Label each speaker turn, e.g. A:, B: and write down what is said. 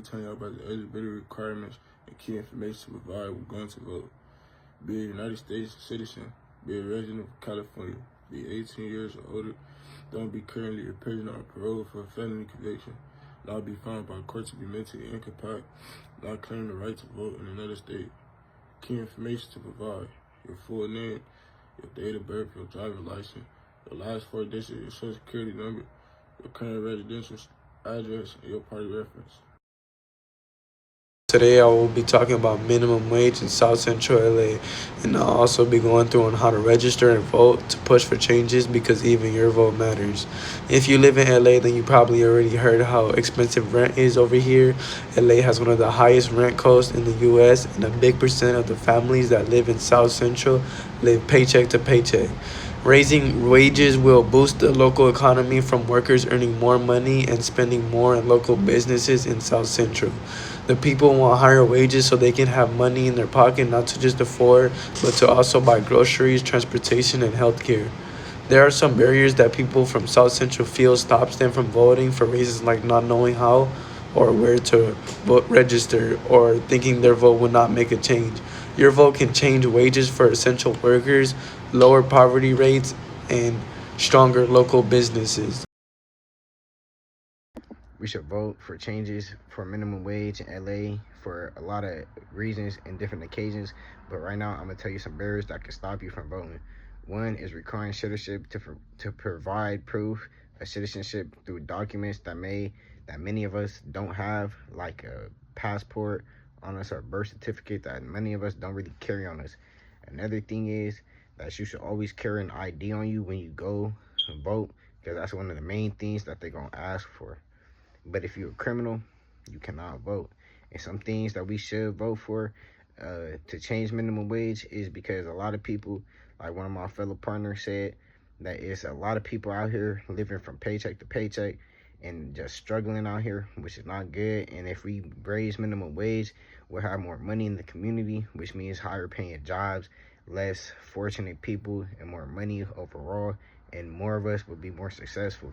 A: Tell you about the eligibility requirements and key information to provide when going to vote. Be a United States citizen, be a resident of California, be 18 years or older, don't be currently a prisoner or parole for a felony conviction, not be found by court to be mentally incapacitated, not claim the right to vote in another state. Key information to provide: your full name, your date of birth, your driver's license, your last 4 digits, your social security number, your current residential address, and your party reference.
B: Today I will be talking about minimum wage in South Central LA, and I'll also be going through on how to register and vote to push for changes because even your vote matters. If you live in LA, then you probably already heard how expensive rent is over here. LA has one of the highest rent costs in the US, and a big percent of the families that live in South Central live paycheck to paycheck. Raising wages will boost the local economy from workers earning more money and spending more in local businesses in South Central. The people want higher wages so they can have money in their pocket not to just afford, but to also buy groceries, transportation, and healthcare. There are some barriers that people from South Central feel stops them from voting for reasons like not knowing how or where to vote register or thinking their vote will not make a change. Your vote can change wages for essential workers, lower poverty rates, and stronger local businesses.
C: We should vote for changes for minimum wage in LA for a lot of reasons and different occasions. But right now, I'm gonna tell you some barriers that can stop you from voting. One is requiring citizenship to provide proof of citizenship through documents that many of us don't have, like a passport on us or birth certificate that many of us don't really carry on us. Another thing is that you should always carry an ID on you when you go vote, because that's one of the main things that they're gonna ask for. But if you're a criminal, you cannot vote. And some things that we should vote for to change minimum wage is because a lot of people, like one of my fellow partners said, that it's a lot of people out here living from paycheck to paycheck and just struggling out here, which is not good. And if we raise minimum wage, we'll have more money in the community, which means higher paying jobs, less fortunate people, and more money overall, and more of us will be more successful.